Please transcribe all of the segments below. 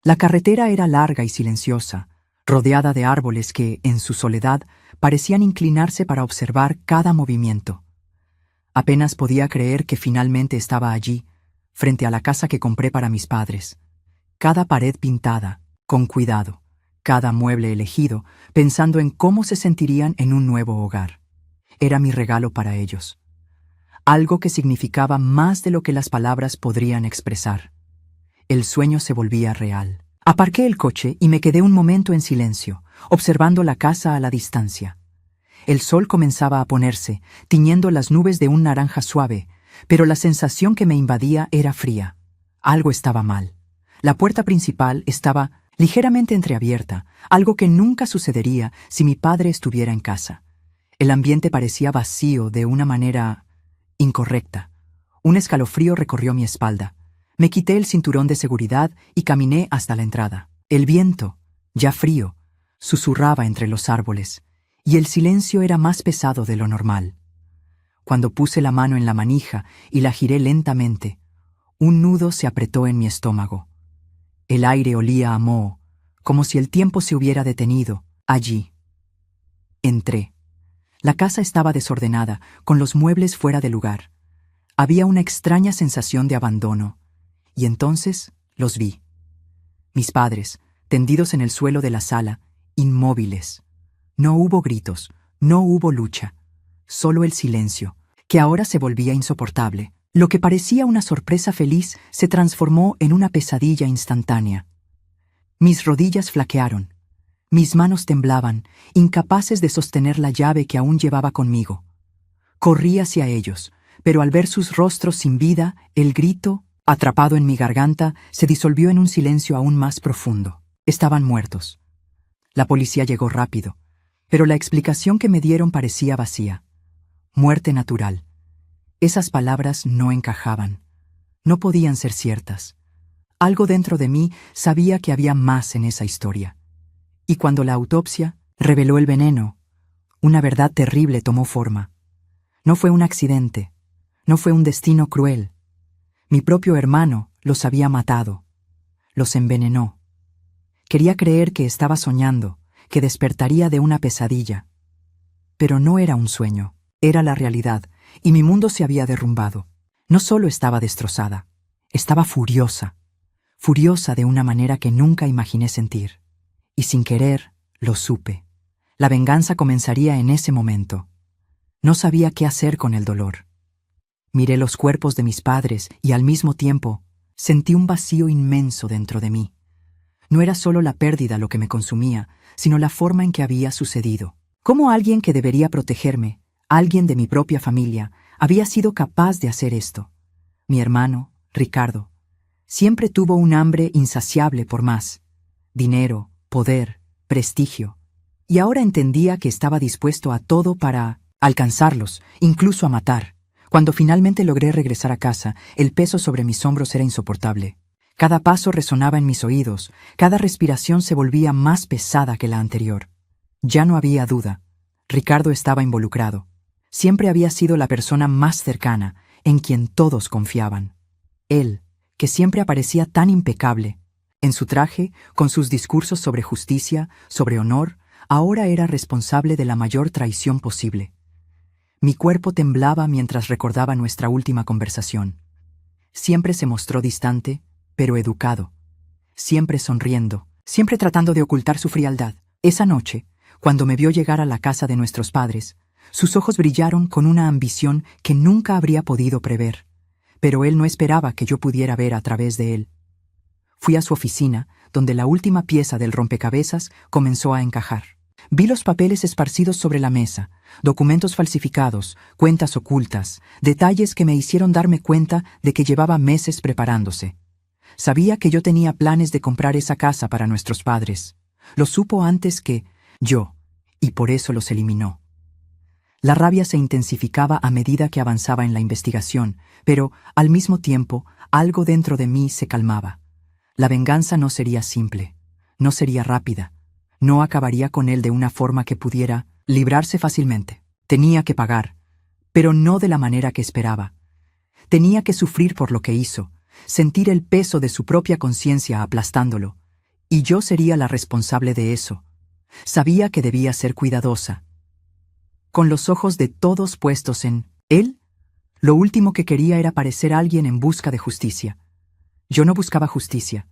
La carretera era larga y silenciosa, rodeada de árboles que, en su soledad, parecían inclinarse para observar cada movimiento. Apenas podía creer que finalmente estaba allí, frente a la casa que compré para mis padres. Cada pared pintada, con cuidado, cada mueble elegido, pensando en cómo se sentirían en un nuevo hogar. Era mi regalo para ellos. Algo que significaba más de lo que las palabras podrían expresar. El sueño se volvía real. Aparqué el coche y me quedé un momento en silencio, observando la casa a la distancia. El sol comenzaba a ponerse, tiñendo las nubes de un naranja suave, pero la sensación que me invadía era fría. Algo estaba mal. La puerta principal estaba ligeramente entreabierta, algo que nunca sucedería si mi padre estuviera en casa. El ambiente parecía vacío de una manera incorrecta. Un escalofrío recorrió mi espalda. Me quité el cinturón de seguridad y caminé hasta la entrada. El viento, ya frío, susurraba entre los árboles, y el silencio era más pesado de lo normal. Cuando puse la mano en la manija y la giré lentamente, un nudo se apretó en mi estómago. El aire olía a moho, como si el tiempo se hubiera detenido, allí. Entré. La casa estaba desordenada, con los muebles fuera de lugar. Había una extraña sensación de abandono, y entonces los vi. Mis padres, tendidos en el suelo de la sala, inmóviles. No hubo gritos, no hubo lucha, solo el silencio, que ahora se volvía insoportable. Lo que parecía una sorpresa feliz se transformó en una pesadilla instantánea. Mis rodillas flaquearon, mis manos temblaban, incapaces de sostener la llave que aún llevaba conmigo. Corrí hacia ellos, pero al ver sus rostros sin vida, el grito, atrapado en mi garganta, se disolvió en un silencio aún más profundo. Estaban muertos. La policía llegó rápido, pero la explicación que me dieron parecía vacía. Muerte natural. Esas palabras no encajaban. No podían ser ciertas. Algo dentro de mí sabía que había más en esa historia. Y cuando la autopsia reveló el veneno, una verdad terrible tomó forma. No fue un accidente. No fue un destino cruel. Mi propio hermano los había matado. Los envenenó. Quería creer que estaba soñando, que despertaría de una pesadilla. Pero no era un sueño, era la realidad, y mi mundo se había derrumbado. No solo estaba destrozada, estaba furiosa. Furiosa de una manera que nunca imaginé sentir. Y sin querer, lo supe. La venganza comenzaría en ese momento. No sabía qué hacer con el dolor. Miré los cuerpos de mis padres y al mismo tiempo sentí un vacío inmenso dentro de mí. No era solo la pérdida lo que me consumía, sino la forma en que había sucedido. ¿Cómo alguien que debería protegerme, alguien de mi propia familia, había sido capaz de hacer esto? Mi hermano, Ricardo, siempre tuvo un hambre insaciable por más. Dinero, poder, prestigio. Y ahora entendía que estaba dispuesto a todo para alcanzarlos, incluso a matar. Cuando finalmente logré regresar a casa, el peso sobre mis hombros era insoportable. Cada paso resonaba en mis oídos, cada respiración se volvía más pesada que la anterior. Ya no había duda. Ricardo estaba involucrado. Siempre había sido la persona más cercana, en quien todos confiaban. Él, que siempre aparecía tan impecable, en su traje, con sus discursos sobre justicia, sobre honor, ahora era responsable de la mayor traición posible. Mi cuerpo temblaba mientras recordaba nuestra última conversación. Siempre se mostró distante, pero educado. Siempre sonriendo, siempre tratando de ocultar su frialdad. Esa noche, cuando me vio llegar a la casa de nuestros padres, sus ojos brillaron con una ambición que nunca habría podido prever. Pero él no esperaba que yo pudiera ver a través de él. Fui a su oficina, donde la última pieza del rompecabezas comenzó a encajar. Vi los papeles esparcidos sobre la mesa, documentos falsificados, cuentas ocultas, detalles que me hicieron darme cuenta de que llevaba meses preparándose. Sabía que yo tenía planes de comprar esa casa para nuestros padres. Lo supo antes que yo, y por eso los eliminó. La rabia se intensificaba a medida que avanzaba en la investigación, pero, al mismo tiempo, algo dentro de mí se calmaba. La venganza no sería simple, no sería rápida. No acabaría con él de una forma que pudiera librarse fácilmente. Tenía que pagar, pero no de la manera que esperaba. Tenía que sufrir por lo que hizo, sentir el peso de su propia conciencia aplastándolo, Y yo sería la responsable de eso. Sabía que debía ser cuidadosa. Con los ojos de todos puestos en él, lo último que quería era parecer alguien en busca de justicia. Yo no buscaba justicia.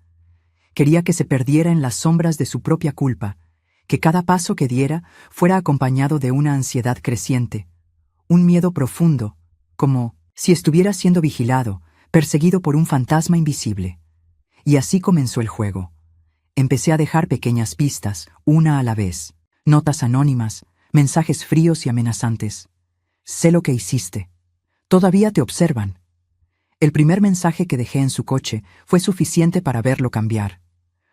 Quería que se perdiera en las sombras de su propia culpa, que cada paso que diera fuera acompañado de una ansiedad creciente, un miedo profundo, como si estuviera siendo vigilado, perseguido por un fantasma invisible. Y así comenzó el juego. Empecé a dejar pequeñas pistas, una a la vez, notas anónimas, mensajes fríos y amenazantes. Sé lo que hiciste. Todavía te observan. El primer mensaje que dejé en su coche fue suficiente para verlo cambiar.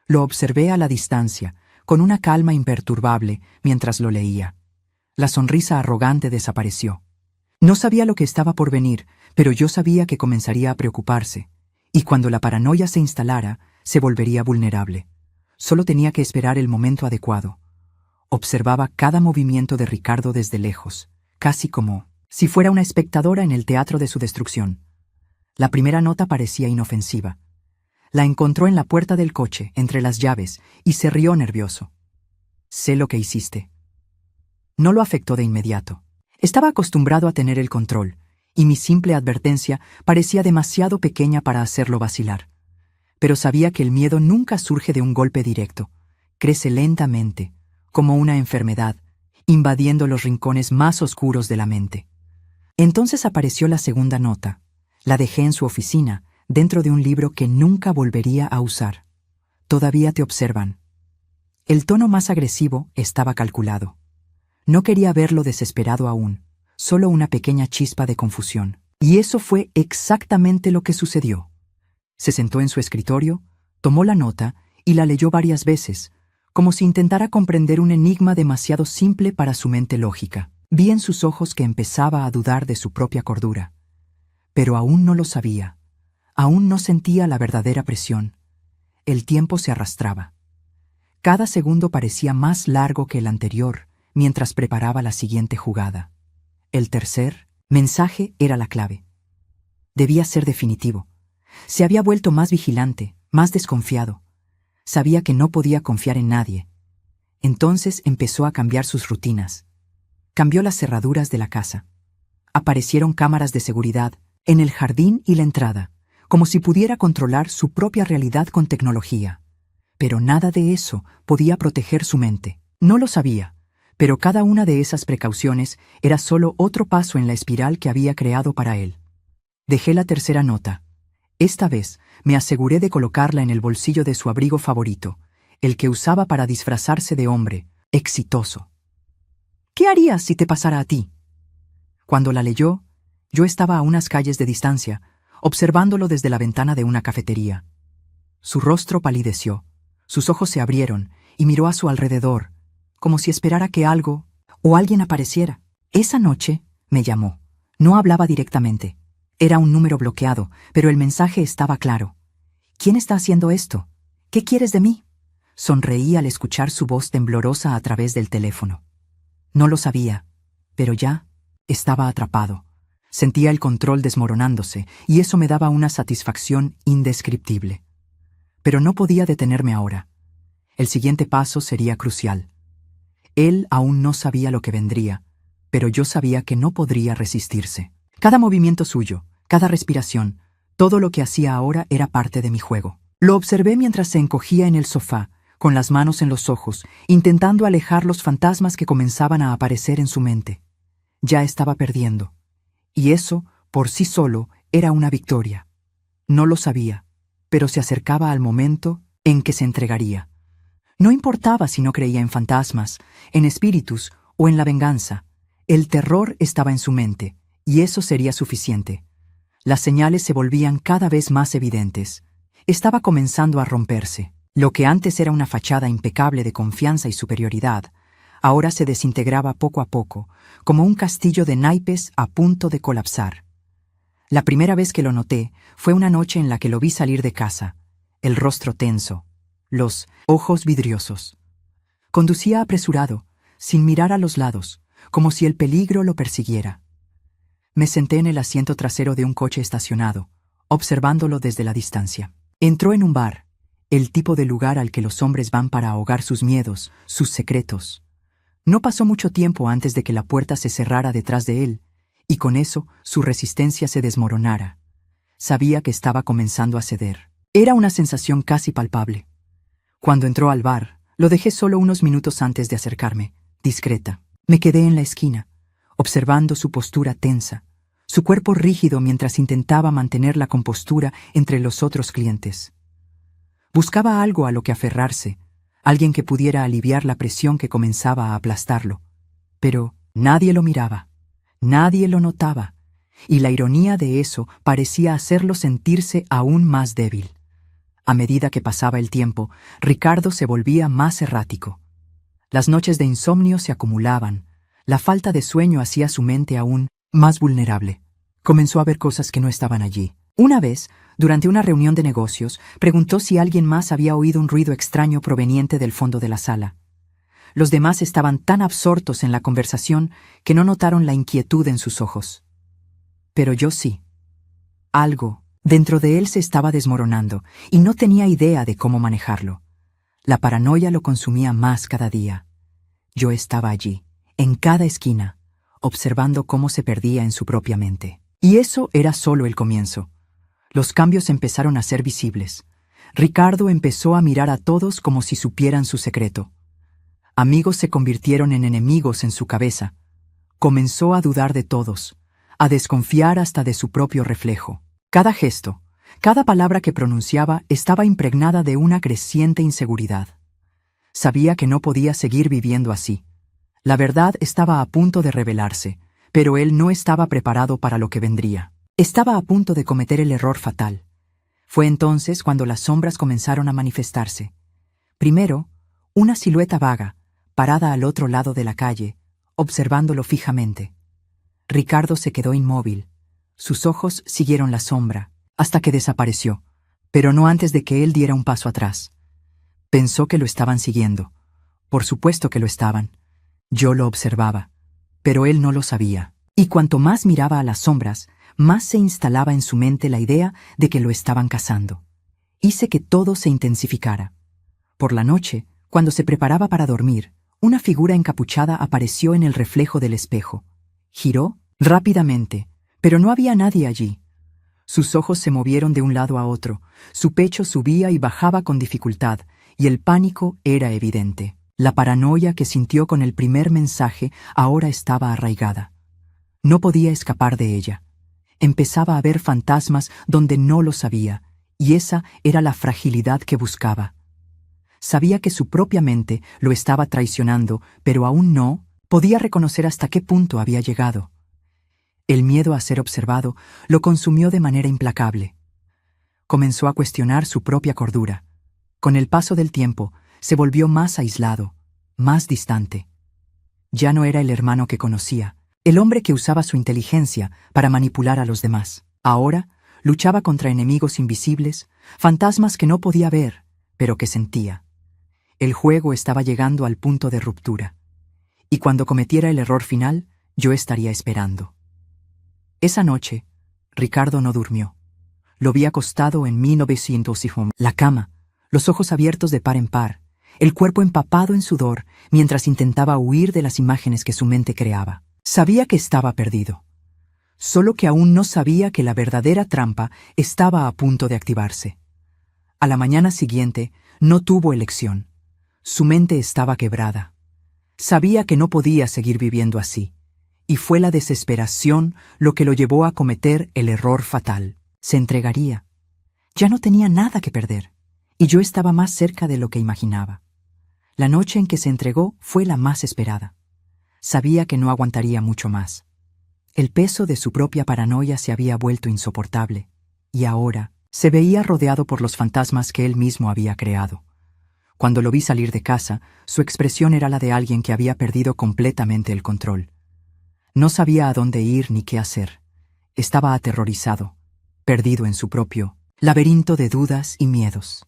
Lo observé a la distancia, con una calma imperturbable, mientras lo leía. La sonrisa arrogante desapareció. No sabía lo que estaba por venir, pero yo sabía que comenzaría a preocuparse, y cuando la paranoia se instalara, se volvería vulnerable. Solo tenía que esperar el momento adecuado. Observaba cada movimiento de Ricardo desde lejos, casi como si fuera una espectadora en el teatro de su destrucción. La primera nota parecía inofensiva. La encontró en la puerta del coche, entre las llaves, y se rió nervioso. Sé lo que hiciste. No lo afectó de inmediato. Estaba acostumbrado a tener el control, y mi simple advertencia parecía demasiado pequeña para hacerlo vacilar. Pero sabía que el miedo nunca surge de un golpe directo. Crece lentamente, como una enfermedad, invadiendo los rincones más oscuros de la mente. Entonces apareció la segunda nota. La dejé en su oficina, dentro de un libro que nunca volvería a usar. Todavía te observan. El tono más agresivo estaba calculado. No quería verlo desesperado aún, solo una pequeña chispa de confusión. Y eso fue exactamente lo que sucedió. Se sentó en su escritorio, tomó la nota y la leyó varias veces, como si intentara comprender un enigma demasiado simple para su mente lógica. Vi en sus ojos que empezaba a dudar de su propia cordura. Pero aún no lo sabía. Aún no sentía la verdadera presión. El tiempo se arrastraba. Cada segundo parecía más largo que el anterior, mientras preparaba la siguiente jugada. El tercer mensaje era la clave. Debía ser definitivo. Se había vuelto más vigilante, más desconfiado. Sabía que no podía confiar en nadie. Entonces empezó a cambiar sus rutinas. Cambió las cerraduras de la casa. Aparecieron cámaras de seguridad en el jardín y la entrada, como si pudiera controlar su propia realidad con tecnología. Pero nada de eso podía proteger su mente. No lo sabía, pero cada una de esas precauciones era solo otro paso en la espiral que había creado para él. Dejé la tercera nota. Esta vez me aseguré de colocarla en el bolsillo de su abrigo favorito, el que usaba para disfrazarse de hombre exitoso. ¿Qué harías si te pasara a ti? Cuando la leyó, yo estaba a unas calles de distancia, observándolo desde la ventana de una cafetería. Su rostro palideció, sus ojos se abrieron y miró a su alrededor, como si esperara que algo o alguien apareciera. Esa noche me llamó. No hablaba directamente. Era un número bloqueado, pero el mensaje estaba claro. ¿Quién está haciendo esto? ¿Qué quieres de mí? Sonreí al escuchar su voz temblorosa a través del teléfono. No lo sabía, pero ya estaba atrapado. Sentía el control desmoronándose, y eso me daba una satisfacción indescriptible. Pero no podía detenerme ahora. El siguiente paso sería crucial. Él aún no sabía lo que vendría, pero yo sabía que no podría resistirse. Cada movimiento suyo, cada respiración, todo lo que hacía ahora era parte de mi juego. Lo observé mientras se encogía en el sofá, con las manos en los ojos, intentando alejar los fantasmas que comenzaban a aparecer en su mente. Ya estaba perdiendo. Y eso, por sí solo, era una victoria. No lo sabía, pero se acercaba al momento en que se entregaría. No importaba si no creía en fantasmas, en espíritus o en la venganza. El terror estaba en su mente, y eso sería suficiente. Las señales se volvían cada vez más evidentes. Estaba comenzando a romperse. Lo que antes era una fachada impecable de confianza y superioridad, ahora se desintegraba poco a poco, como un castillo de naipes a punto de colapsar. La primera vez que lo noté fue una noche en la que lo vi salir de casa, el rostro tenso, los ojos vidriosos. Conducía apresurado, sin mirar a los lados, como si el peligro lo persiguiera. Me senté en el asiento trasero de un coche estacionado, observándolo desde la distancia. Entró en un bar, el tipo de lugar al que los hombres van para ahogar sus miedos, sus secretos. No pasó mucho tiempo antes de que la puerta se cerrara detrás de él, y con eso su resistencia se desmoronara. Sabía que estaba comenzando a ceder. Era una sensación casi palpable. Cuando entró al bar, lo dejé solo unos minutos antes de acercarme, discreta. Me quedé en la esquina, observando su postura tensa, su cuerpo rígido mientras intentaba mantener la compostura entre los otros clientes. Buscaba algo a lo que aferrarse, alguien que pudiera aliviar la presión que comenzaba a aplastarlo. Pero nadie lo miraba, nadie lo notaba, y la ironía de eso parecía hacerlo sentirse aún más débil. A medida que pasaba el tiempo, Ricardo se volvía más errático. Las noches de insomnio se acumulaban, la falta de sueño hacía su mente aún más vulnerable. Comenzó a ver cosas que no estaban allí. Una vez, durante una reunión de negocios, preguntó si alguien más había oído un ruido extraño proveniente del fondo de la sala. Los demás estaban tan absortos en la conversación que no notaron la inquietud en sus ojos. Pero yo sí. Algo dentro de él se estaba desmoronando y no tenía idea de cómo manejarlo. La paranoia lo consumía más cada día. Yo estaba allí, en cada esquina, observando cómo se perdía en su propia mente. Y eso era solo el comienzo. Los cambios empezaron a ser visibles. Ricardo empezó a mirar a todos como si supieran su secreto. Amigos se convirtieron en enemigos en su cabeza. Comenzó a dudar de todos, a desconfiar hasta de su propio reflejo. Cada gesto, cada palabra que pronunciaba estaba impregnada de una creciente inseguridad. Sabía que no podía seguir viviendo así. La verdad estaba a punto de revelarse, pero él no estaba preparado para lo que vendría. Estaba a punto de cometer el error fatal. Fue entonces cuando las sombras comenzaron a manifestarse. Primero, una silueta vaga, parada al otro lado de la calle, observándolo fijamente. Ricardo se quedó inmóvil. Sus ojos siguieron la sombra, hasta que desapareció, pero no antes de que él diera un paso atrás. Pensó que lo estaban siguiendo. Por supuesto que lo estaban. Yo lo observaba, pero él no lo sabía. Y cuanto más miraba a las sombras, más se instalaba en su mente la idea de que lo estaban cazando. Hice que todo se intensificara. Por la noche, cuando se preparaba para dormir, una figura encapuchada apareció en el reflejo del espejo. Giró rápidamente, pero no había nadie allí. Sus ojos se movieron de un lado a otro, su pecho subía y bajaba con dificultad, y el pánico era evidente. La paranoia que sintió con el primer mensaje ahora estaba arraigada. No podía escapar de ella. Empezaba a ver fantasmas donde no lo sabía, y esa era la fragilidad que buscaba. Sabía que su propia mente lo estaba traicionando, pero aún no podía reconocer hasta qué punto había llegado. El miedo a ser observado lo consumió de manera implacable. Comenzó a cuestionar su propia cordura. Con el paso del tiempo, se volvió más aislado, más distante. Ya no era el hermano que conocía, el hombre que usaba su inteligencia para manipular a los demás. Ahora luchaba contra enemigos invisibles, fantasmas que no podía ver, pero que sentía. El juego estaba llegando al punto de ruptura. Y cuando cometiera el error final, yo estaría esperando. Esa noche, Ricardo no durmió. Lo vi acostado en 1900 la cama, los ojos abiertos de par en par, el cuerpo empapado en sudor, mientras intentaba huir de las imágenes que su mente creaba. Sabía que estaba perdido. Solo que aún no sabía que la verdadera trampa estaba a punto de activarse. A la mañana siguiente, no tuvo elección. Su mente estaba quebrada. Sabía que no podía seguir viviendo así. Y fue la desesperación lo que lo llevó a cometer el error fatal. Se entregaría. Ya no tenía nada que perder, y yo estaba más cerca de lo que imaginaba. La noche en que se entregó fue la más esperada. Sabía que no aguantaría mucho más. El peso de su propia paranoia se había vuelto insoportable, y ahora se veía rodeado por los fantasmas que él mismo había creado. Cuando lo vi salir de casa, su expresión era la de alguien que había perdido completamente el control. No sabía a dónde ir ni qué hacer. Estaba aterrorizado, perdido en su propio laberinto de dudas y miedos.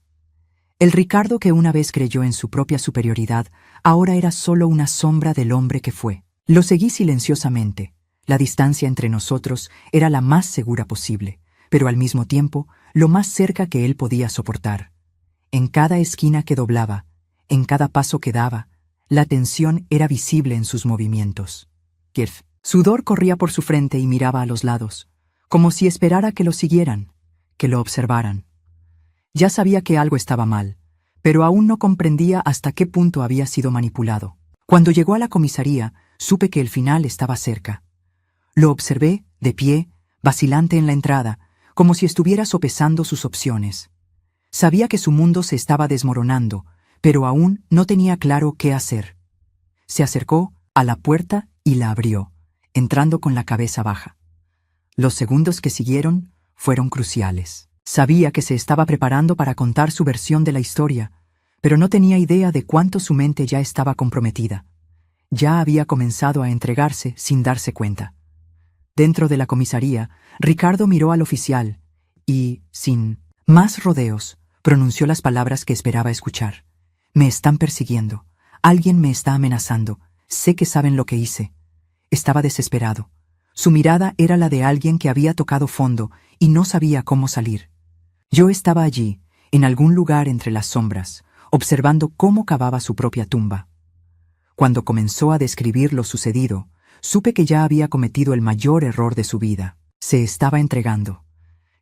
El Ricardo que una vez creyó en su propia superioridad, ahora era solo una sombra del hombre que fue. Lo seguí silenciosamente. La distancia entre nosotros era la más segura posible, pero al mismo tiempo lo más cerca que él podía soportar. En cada esquina que doblaba, en cada paso que daba, la tensión era visible en sus movimientos. Kirf. Sudor corría por su frente y miraba a los lados, como si esperara que lo siguieran, que lo observaran. Ya sabía que algo estaba mal, pero aún no comprendía hasta qué punto había sido manipulado. Cuando llegó a la comisaría, supe que el final estaba cerca. Lo observé, de pie, vacilante en la entrada, como si estuviera sopesando sus opciones. Sabía que su mundo se estaba desmoronando, pero aún no tenía claro qué hacer. Se acercó a la puerta y la abrió, entrando con la cabeza baja. Los segundos que siguieron fueron cruciales. Sabía que se estaba preparando para contar su versión de la historia, pero no tenía idea de cuánto su mente ya estaba comprometida. Ya había comenzado a entregarse sin darse cuenta. Dentro de la comisaría, Ricardo miró al oficial y, sin más rodeos, pronunció las palabras que esperaba escuchar. Me están persiguiendo. Alguien me está amenazando. Sé que saben lo que hice. Estaba desesperado. Su mirada era la de alguien que había tocado fondo y no sabía cómo salir. Yo estaba allí, en algún lugar entre las sombras, observando cómo cavaba su propia tumba. Cuando comenzó a describir lo sucedido, supe que ya había cometido el mayor error de su vida. Se estaba entregando.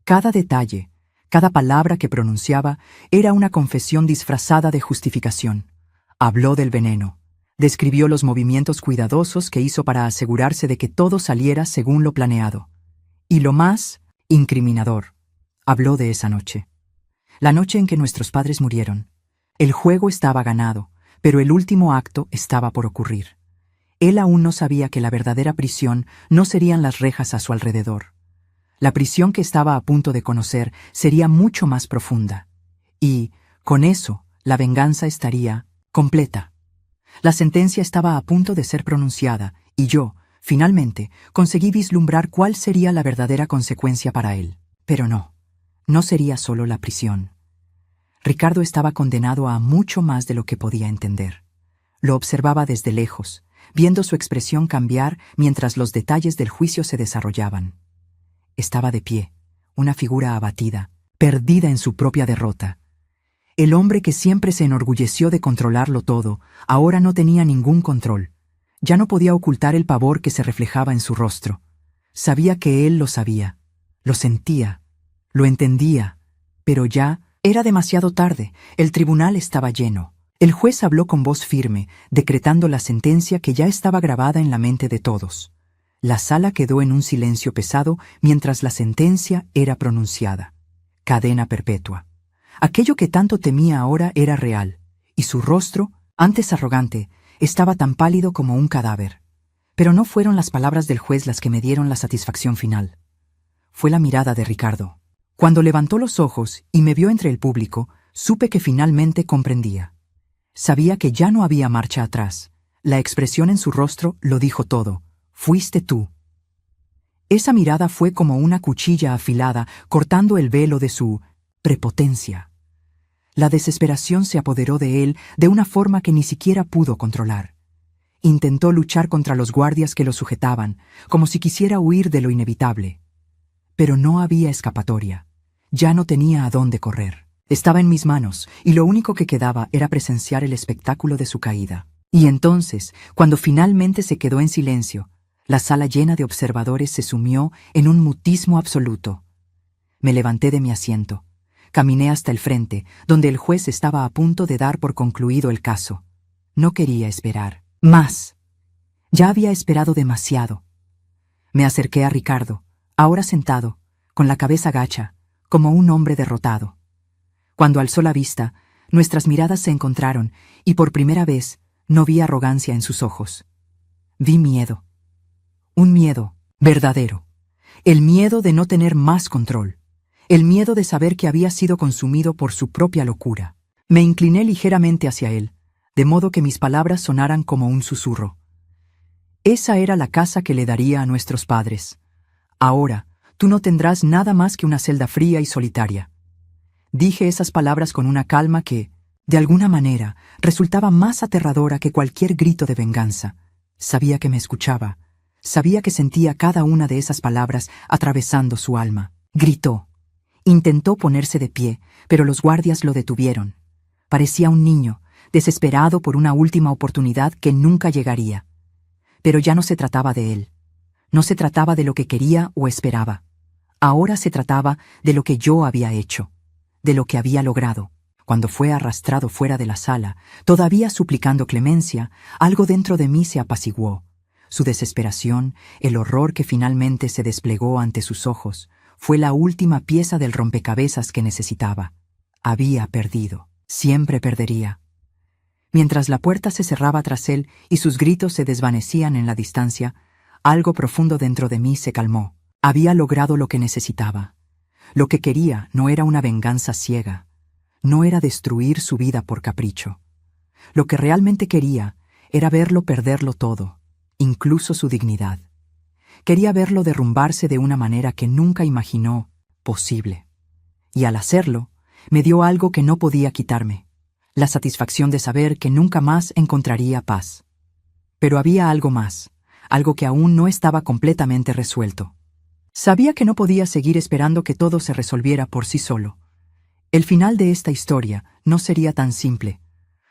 Cada detalle, cada palabra que pronunciaba era una confesión disfrazada de justificación. Habló del veneno. Describió los movimientos cuidadosos que hizo para asegurarse de que todo saliera según lo planeado. Y lo más incriminador, habló de esa noche. La noche en que nuestros padres murieron. El juego estaba ganado, pero el último acto estaba por ocurrir. Él aún no sabía que la verdadera prisión no serían las rejas a su alrededor. La prisión que estaba a punto de conocer sería mucho más profunda. Y, con eso, la venganza estaría completa. La sentencia estaba a punto de ser pronunciada, y yo, finalmente, conseguí vislumbrar cuál sería la verdadera consecuencia para él. Pero no sería solo la prisión. Ricardo estaba condenado a mucho más de lo que podía entender. Lo observaba desde lejos, viendo su expresión cambiar mientras los detalles del juicio se desarrollaban. Estaba de pie, una figura abatida, perdida en su propia derrota. El hombre que siempre se enorgulleció de controlarlo todo, ahora no tenía ningún control. Ya no podía ocultar el pavor que se reflejaba en su rostro. Sabía que él lo sabía, lo sentía, lo entendía, pero ya era demasiado tarde. El tribunal estaba lleno. El juez habló con voz firme, decretando la sentencia que ya estaba grabada en la mente de todos. La sala quedó en un silencio pesado mientras la sentencia era pronunciada. Cadena perpetua. Aquello que tanto temía ahora era real, y su rostro, antes arrogante, estaba tan pálido como un cadáver. Pero no fueron las palabras del juez las que me dieron la satisfacción final. Fue la mirada de Ricardo. Cuando levantó los ojos y me vio entre el público, supe que finalmente comprendía. Sabía que ya no había marcha atrás. La expresión en su rostro lo dijo todo. Fuiste tú. Esa mirada fue como una cuchilla afilada cortando el velo de su prepotencia. La desesperación se apoderó de él de una forma que ni siquiera pudo controlar. Intentó luchar contra los guardias que lo sujetaban, como si quisiera huir de lo inevitable. Pero no había escapatoria. Ya no tenía a dónde correr. Estaba en mis manos, y lo único que quedaba era presenciar el espectáculo de su caída. Y entonces, cuando finalmente se quedó en silencio, la sala llena de observadores se sumió en un mutismo absoluto. Me levanté de mi asiento. Caminé hasta el frente, donde el juez estaba a punto de dar por concluido el caso. No quería esperar más. Ya había esperado demasiado. Me acerqué a Ricardo, ahora sentado, con la cabeza gacha, como un hombre derrotado. Cuando alzó la vista, nuestras miradas se encontraron y por primera vez no vi arrogancia en sus ojos. Vi miedo. Un miedo verdadero. El miedo de no tener más control. El miedo de saber que había sido consumido por su propia locura. Me incliné ligeramente hacia él, de modo que mis palabras sonaran como un susurro. Esa era la casa que le daría a nuestros padres. Ahora, tú no tendrás nada más que una celda fría y solitaria. Dije esas palabras con una calma que, de alguna manera, resultaba más aterradora que cualquier grito de venganza. Sabía que me escuchaba. Sabía que sentía cada una de esas palabras atravesando su alma. Gritó. Intentó ponerse de pie, pero los guardias lo detuvieron. Parecía un niño, desesperado por una última oportunidad que nunca llegaría. Pero ya no se trataba de él. No se trataba de lo que quería o esperaba. Ahora se trataba de lo que yo había hecho, de lo que había logrado. Cuando fue arrastrado fuera de la sala, todavía suplicando clemencia, algo dentro de mí se apaciguó. Su desesperación, el horror que finalmente se desplegó ante sus ojos, fue la última pieza del rompecabezas que necesitaba. Había perdido. Siempre perdería. Mientras la puerta se cerraba tras él y sus gritos se desvanecían en la distancia, algo profundo dentro de mí se calmó. Había logrado lo que necesitaba. Lo que quería no era una venganza ciega. No era destruir su vida por capricho. Lo que realmente quería era verlo perderlo todo, incluso su dignidad. Quería verlo derrumbarse de una manera que nunca imaginó posible. Y al hacerlo, me dio algo que no podía quitarme, la satisfacción de saber que nunca más encontraría paz. Pero había algo más, algo que aún no estaba completamente resuelto. Sabía que no podía seguir esperando que todo se resolviera por sí solo. El final de esta historia no sería tan simple.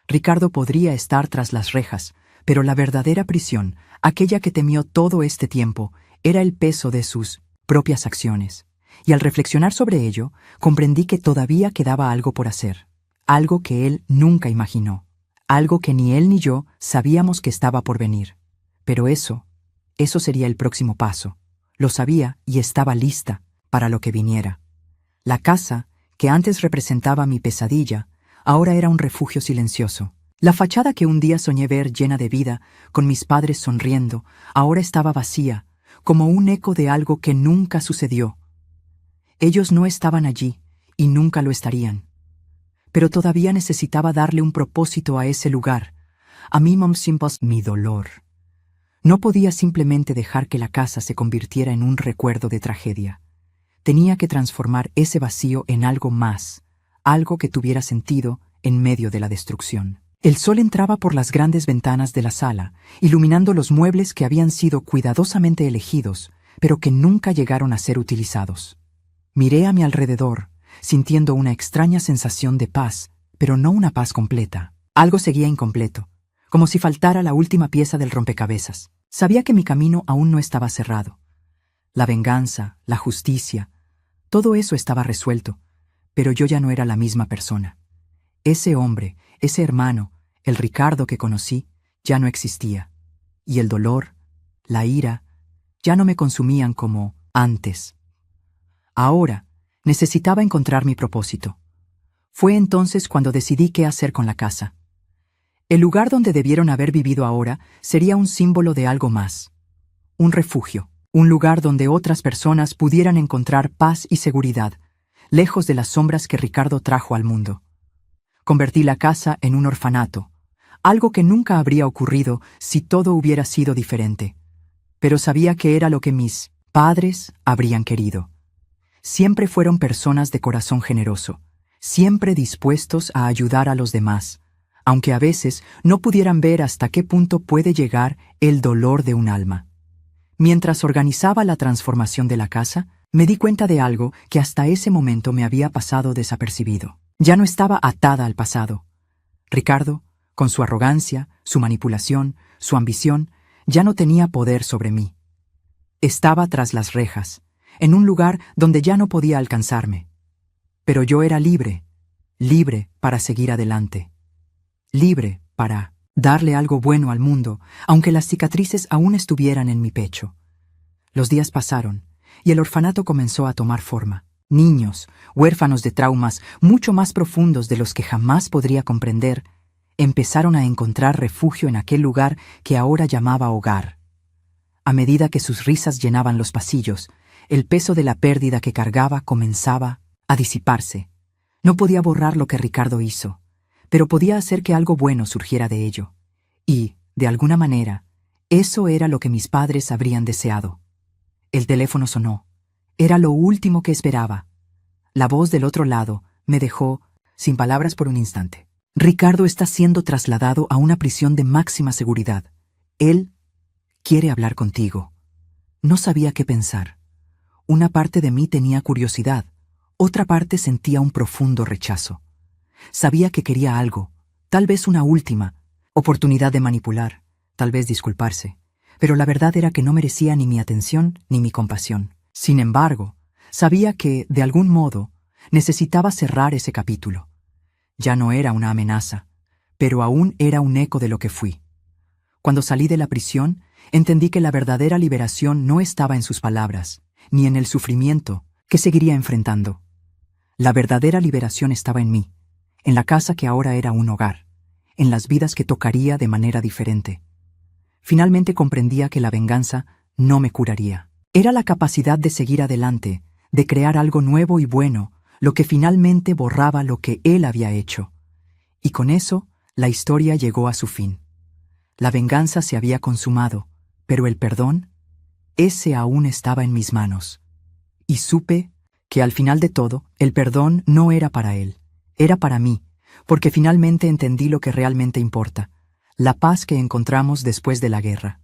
Ricardo podría estar tras las rejas, pero la verdadera prisión, aquella que temió todo este tiempo, era el peso de sus propias acciones. Y al reflexionar sobre ello, comprendí que todavía quedaba algo por hacer, algo que él nunca imaginó, algo que ni él ni yo sabíamos que estaba por venir. Pero eso sería el próximo paso. Lo sabía y estaba lista para lo que viniera. La casa, que antes representaba mi pesadilla, ahora era un refugio silencioso. La fachada que un día soñé ver llena de vida, con mis padres sonriendo, ahora estaba vacía, como un eco de algo que nunca sucedió. Ellos no estaban allí, y nunca lo estarían. Pero todavía necesitaba darle un propósito a ese lugar. A mí mi dolor. No podía simplemente dejar que la casa se convirtiera en un recuerdo de tragedia. Tenía que transformar ese vacío en algo más, algo que tuviera sentido en medio de la destrucción. El sol entraba por las grandes ventanas de la sala, iluminando los muebles que habían sido cuidadosamente elegidos, pero que nunca llegaron a ser utilizados. Miré a mi alrededor, sintiendo una extraña sensación de paz, pero no una paz completa. Algo seguía incompleto, como si faltara la última pieza del rompecabezas. Sabía que mi camino aún no estaba cerrado. La venganza, la justicia, todo eso estaba resuelto, pero yo ya no era la misma persona. Ese hombre, ese hermano, el Ricardo que conocí, ya no existía. Y el dolor, la ira, ya no me consumían como antes. Ahora, necesitaba encontrar mi propósito. Fue entonces cuando decidí qué hacer con la casa. El lugar donde debieron haber vivido ahora sería un símbolo de algo más. Un refugio, un lugar donde otras personas pudieran encontrar paz y seguridad, lejos de las sombras que Ricardo trajo al mundo. Convertí la casa en un orfanato, algo que nunca habría ocurrido si todo hubiera sido diferente. Pero sabía que era lo que mis padres habrían querido. Siempre fueron personas de corazón generoso, siempre dispuestos a ayudar a los demás, aunque a veces no pudieran ver hasta qué punto puede llegar el dolor de un alma. Mientras organizaba la transformación de la casa, me di cuenta de algo que hasta ese momento me había pasado desapercibido. Ya no estaba atada al pasado. Ricardo, con su arrogancia, su manipulación, su ambición, ya no tenía poder sobre mí. Estaba tras las rejas, en un lugar donde ya no podía alcanzarme. Pero yo era libre, libre para seguir adelante. Libre para darle algo bueno al mundo, aunque las cicatrices aún estuvieran en mi pecho. Los días pasaron, y el orfanato comenzó a tomar forma. Niños, huérfanos de traumas mucho más profundos de los que jamás podría comprender, empezaron a encontrar refugio en aquel lugar que ahora llamaba hogar. A medida que sus risas llenaban los pasillos, el peso de la pérdida que cargaba comenzaba a disiparse. No podía borrar lo que Ricardo hizo, pero podía hacer que algo bueno surgiera de ello. Y, de alguna manera, eso era lo que mis padres habrían deseado. El teléfono sonó. Era lo último que esperaba. La voz del otro lado me dejó sin palabras por un instante. Ricardo está siendo trasladado a una prisión de máxima seguridad. Él quiere hablar contigo. No sabía qué pensar. Una parte de mí tenía curiosidad, Otra parte sentía un profundo rechazo. Sabía que quería algo, tal vez una última oportunidad de manipular, tal vez disculparse, pero la verdad era que no merecía ni mi atención ni mi compasión. Sin embargo, sabía que, de algún modo, necesitaba cerrar ese capítulo. Ya no era una amenaza, pero aún era un eco de lo que fui. Cuando salí de la prisión, entendí que la verdadera liberación no estaba en sus palabras, ni en el sufrimiento que seguiría enfrentando. La verdadera liberación estaba en mí, en la casa que ahora era un hogar, en las vidas que tocaría de manera diferente. Finalmente comprendía que la venganza no me curaría. Era la capacidad de seguir adelante, de crear algo nuevo y bueno, lo que finalmente borraba lo que él había hecho. Y con eso, la historia llegó a su fin. La venganza se había consumado, pero el perdón, ese aún estaba en mis manos. Y supe que al final de todo, el perdón no era para él, era para mí, porque finalmente entendí lo que realmente importa, la paz que encontramos después de la guerra.